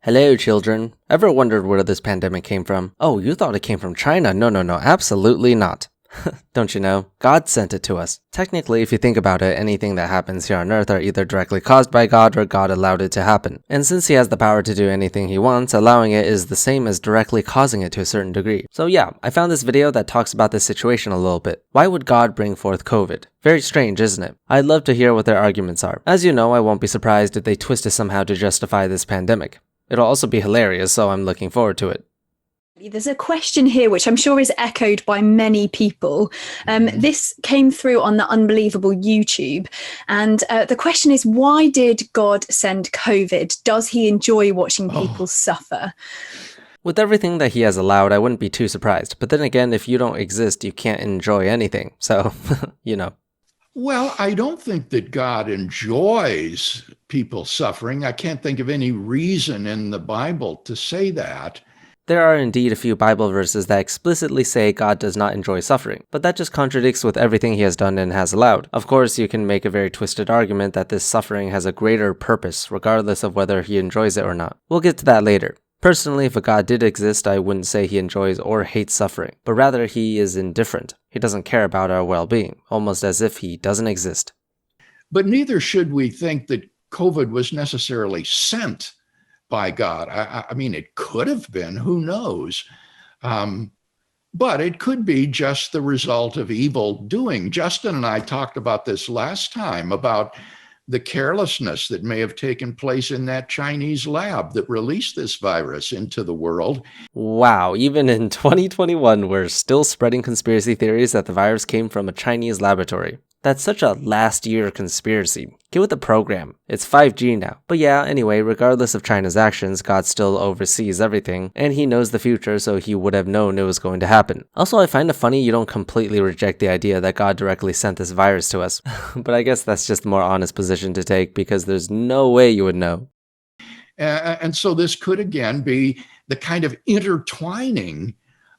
Hello, children. Ever wondered where this pandemic came from? Oh, you thought it came from China? No, absolutely not. Don't you know? God sent it to us. Technically, if you think about it, anything that happens here on Earth are either directly caused by God or God allowed it to happen. And since he has the power to do anything he wants, allowing it is the same as directly causing it to a certain degree. So yeah, I found this video that talks about this situation a little bit. Why would God bring forth COVID? Very strange, isn't it? I'd love to hear what their arguments are. As you know, I won't be surprised if they twist it somehow to justify this pandemic. It'll also be hilarious, so I'm looking forward to it. There's a question here which I'm sure is echoed by many people. This came through on the Unbelievable YouTube, and the question is, why did God send COVID? Does he enjoy watching people suffer? With everything that he has allowed, I wouldn't be too surprised. But then again, if you don't exist, you can't enjoy anything. So, you know. Well, I don't think that God enjoys people suffering. I can't think of any reason in the Bible to say that. There are indeed a few Bible verses that explicitly say God does not enjoy suffering, but that just contradicts with everything he has done and has allowed. Of course, you can make a very twisted argument that this suffering has a greater purpose, regardless of whether he enjoys it or not. We'll get to that later. Personally, if a God did exist, I wouldn't say he enjoys or hates suffering, but rather he is indifferent. He doesn't care about our well-being, almost as if he doesn't exist. But neither should we think that COVID was necessarily sent by God. I mean, it could have been, who knows? But it could be just the result of evil doing. Justin and I talked about this last time, about the carelessness that may have taken place in that Chinese lab that released this virus into the world. Wow, even in 2021, we're still spreading conspiracy theories that the virus came from a Chinese laboratory. That's such a last year conspiracy. Get with the program. It's 5G now. But yeah, anyway, regardless of China's actions, God still oversees everything, and he knows the future, so he would have known it was going to happen. Also, I find it funny you don't completely reject the idea that God directly sent this virus to us. But I guess that's just a more honest position to take, because there's no way you would know. And so this could again be the kind of intertwining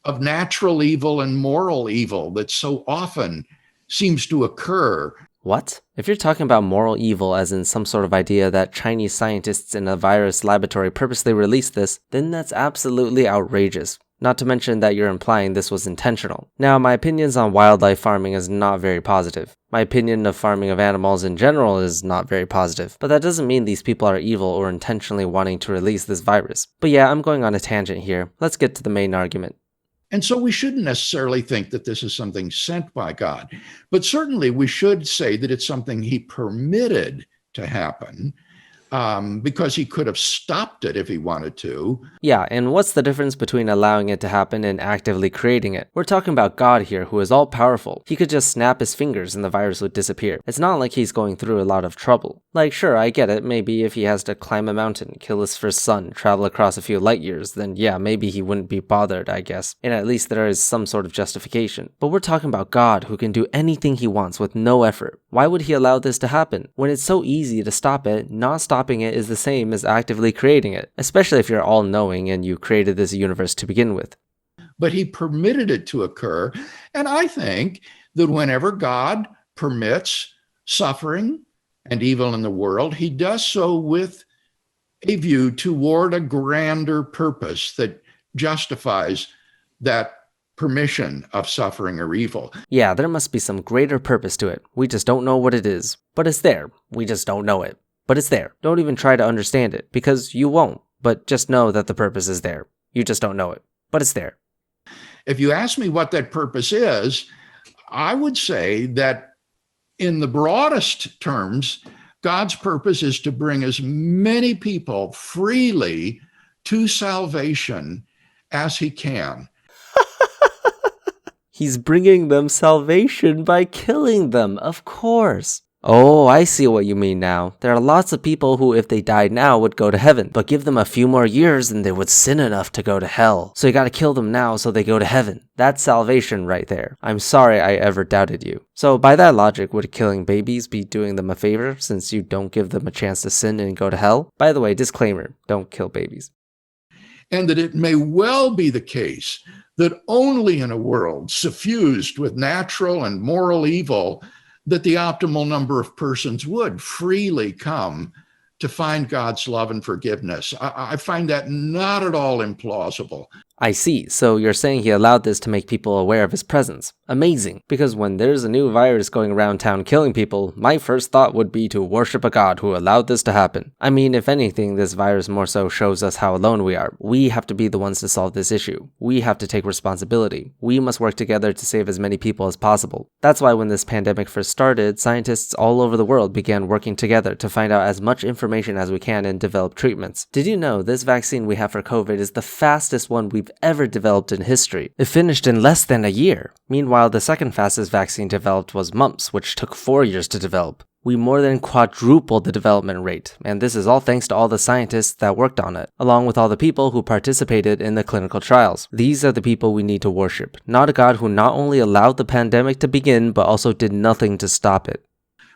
of natural evil and moral evil that so often seems to occur. What? If you're talking about moral evil as in some sort of idea that Chinese scientists in a virus laboratory purposely released this, then that's absolutely outrageous. Not to mention that you're implying this was intentional. Now, my opinions on wildlife farming is not very positive. My opinion of farming of animals in general is not very positive. But that doesn't mean these people are evil or intentionally wanting to release this virus. But yeah, I'm going on a tangent here. Let's get to the main argument. And so we shouldn't necessarily think that this is something sent by God, but certainly we should say that it's something he permitted to happen, because he could have stopped it if he wanted to. Yeah, and what's the difference between allowing it to happen and actively creating it? We're talking about God here, who is all-powerful. He could just snap his fingers and the virus would disappear. It's not like he's going through a lot of trouble. Like, sure, I get it, maybe if he has to climb a mountain, kill his first son, travel across a few light years, then yeah, maybe he wouldn't be bothered, I guess. And at least there is some sort of justification. But we're talking about God, who can do anything he wants with no effort. Why would he allow this to happen? When it's so easy to stop it, not stopping it is the same as actively creating it, especially if you're all-knowing and you created this universe to begin with. But he permitted it to occur, and I think that whenever God permits suffering and evil in the world, he does so with a view toward a grander purpose that justifies that permission of suffering or evil. Yeah, there must be some greater purpose to it. We just don't know what it is. But it's there. We just don't know it. But it's there. Don't even try to understand it, because you won't. But just know that the purpose is there. You just don't know it. But it's there. If you ask me what that purpose is, I would say that in the broadest terms, God's purpose is to bring as many people freely to salvation as he can. He's bringing them salvation by killing them, of course. Oh, I see what you mean now. There are lots of people who, if they died now, would go to heaven, but give them a few more years and they would sin enough to go to hell. So you gotta kill them now so they go to heaven. That's salvation right there. I'm sorry I ever doubted you. So by that logic, would killing babies be doing them a favor since you don't give them a chance to sin and go to hell? By the way, disclaimer, don't kill babies. And that it may well be the case that only in a world suffused with natural and moral evil that the optimal number of persons would freely come to find God's love and forgiveness. I find that not at all implausible. I see, so you're saying he allowed this to make people aware of his presence. Amazing, because when there's a new virus going around town killing people, my first thought would be to worship a god who allowed this to happen. I mean, if anything, this virus more so shows us how alone we are. We have to be the ones to solve this issue. We have to take responsibility. We must work together to save as many people as possible. That's why when this pandemic first started, scientists all over the world began working together to find out as much information as we can and develop treatments. Did you know this vaccine we have for COVID is the fastest one we've ever developed in history? It finished in less than a year. Meanwhile, the second fastest vaccine developed was mumps, which took 4 years to develop. We more than quadrupled the development rate, and this is all thanks to all the scientists that worked on it, along with all the people who participated in the clinical trials. These are the people we need to worship, not a God who not only allowed the pandemic to begin, but also did nothing to stop it.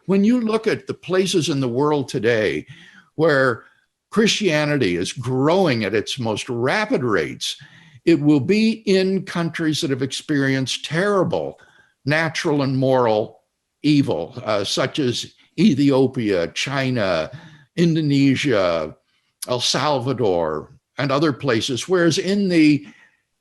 When you look at the places in the world today where Christianity is growing at its most rapid rates, it will be in countries that have experienced terrible natural and moral evil, such as Ethiopia, China, Indonesia, El Salvador, and other places. Whereas in the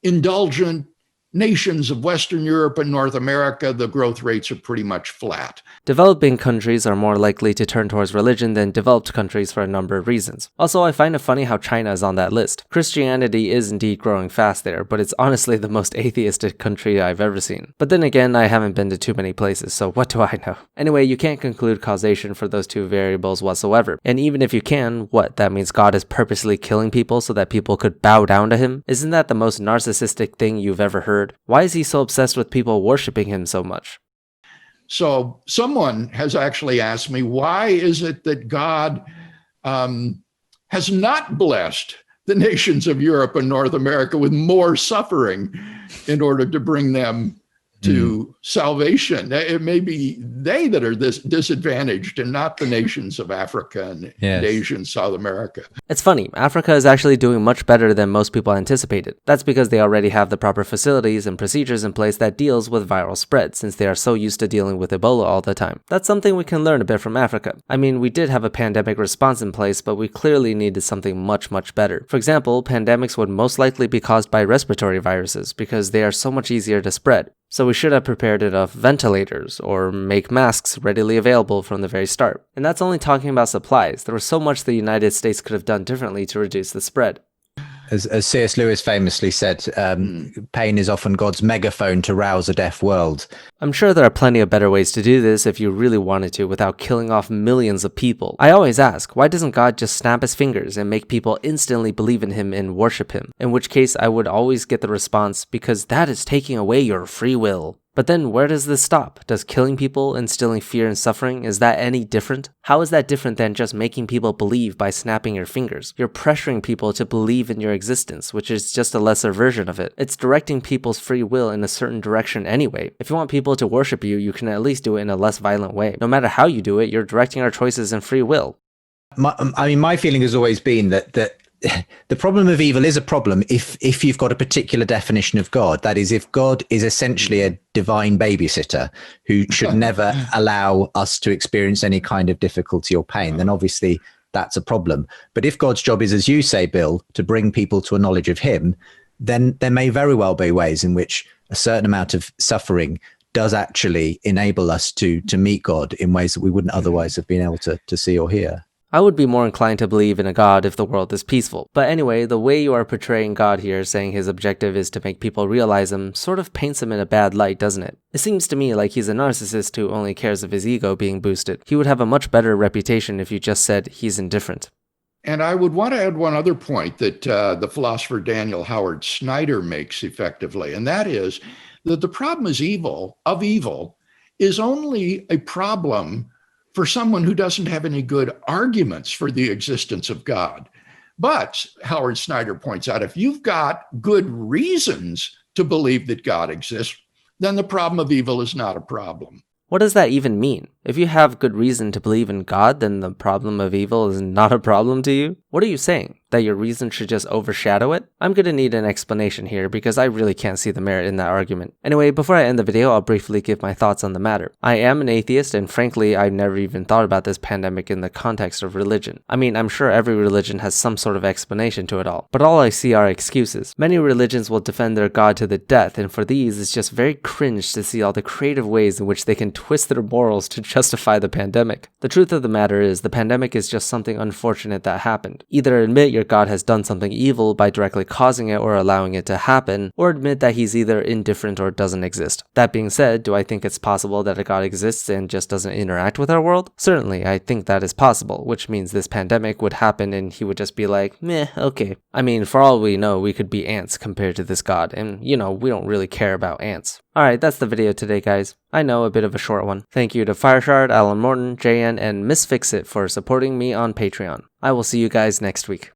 indulgent nations of Western Europe and North America, the growth rates are pretty much flat. Developing countries are more likely to turn towards religion than developed countries for a number of reasons. Also, I find it funny how China is on that list. Christianity is indeed growing fast there, but it's honestly the most atheistic country I've ever seen. But then again, I haven't been to too many places, so what do I know? Anyway, you can't conclude causation for those two variables whatsoever. And even if you can, what, that means God is purposely killing people so that people could bow down to him? Isn't that the most narcissistic thing you've ever heard? Why is he so obsessed with people worshiping him so much? So someone has actually asked me, why is it that God has not blessed the nations of Europe and North America with more suffering in order to bring them to salvation? It may be they that are disadvantaged and not the nations of Africa and Asia and South America. It's funny, Africa is actually doing much better than most people anticipated. That's because they already have the proper facilities and procedures in place that deals with viral spread, since they are so used to dealing with Ebola all the time. That's something we can learn a bit from Africa. I mean, we did have a pandemic response in place, but we clearly needed something much better. For example, pandemics would most likely be caused by respiratory viruses because they are so much easier to spread. So we should have prepared enough ventilators or make masks readily available from the very start. And that's only talking about supplies. There was so much the United States could have done differently to reduce the spread. As C.S. Lewis famously said, pain is often God's megaphone to rouse a deaf world. I'm sure there are plenty of better ways to do this if you really wanted to without killing off millions of people. I always ask, why doesn't God just snap his fingers and make people instantly believe in him and worship him? In which case I would always get the response, because that is taking away your free will. But then where does this stop? Does killing people, instilling fear and suffering, is that any different? How is that different than just making people believe by snapping your fingers? You're pressuring people to believe in your existence, which is just a lesser version of it. It's directing people's free will in a certain direction anyway. If you want people to worship you, you can at least do it in a less violent way. No matter how you do it, you're directing our choices and free will. My feeling has always been that the problem of evil is a problem if you've got a particular definition of God. That is, if God is essentially a divine babysitter who should never allow us to experience any kind of difficulty or pain, then obviously that's a problem. But if God's job is, as you say, Bill, to bring people to a knowledge of him, then there may very well be ways in which a certain amount of suffering does actually enable us to meet God in ways that we wouldn't otherwise have been able to see or hear. I would be more inclined to believe in a God if the world is peaceful. But anyway, the way you are portraying God here, saying his objective is to make people realize him, sort of paints him in a bad light, doesn't it? It seems to me like he's a narcissist who only cares of his ego being boosted. He would have a much better reputation if you just said he's indifferent. And I would want to add one other point that the philosopher Daniel Howard Snyder makes effectively, and that is that the problem of evil is only a problem for someone who doesn't have any good arguments for the existence of God. But Howard Snyder points out, if you've got good reasons to believe that God exists, then the problem of evil is not a problem. What does that even mean? If you have good reason to believe in God, then the problem of evil is not a problem to you? What are you saying? That your reason should just overshadow it? I'm gonna need an explanation here because I really can't see the merit in that argument. Anyway, before I end the video, I'll briefly give my thoughts on the matter. I am an atheist, and frankly, I've never even thought about this pandemic in the context of religion. I mean, I'm sure every religion has some sort of explanation to it all, but all I see are excuses. Many religions will defend their God to the death, and for these, it's just very cringe to see all the creative ways in which they can twist their morals to justify the pandemic. The truth of the matter is, the pandemic is just something unfortunate that happened. Either admit your God has done something evil by directly causing it or allowing it to happen, or admit that he's either indifferent or doesn't exist. That being said, do I think it's possible that a God exists and just doesn't interact with our world? Certainly, I think that is possible, which means this pandemic would happen and he would just be like, meh, okay. I mean, for all we know, we could be ants compared to this God, and we don't really care about ants. Alright, that's the video today, guys. I know, a bit of a short one. Thank you to Fireshard, Alan Morton, JN, and Miss Fixit for supporting me on Patreon. I will see you guys next week.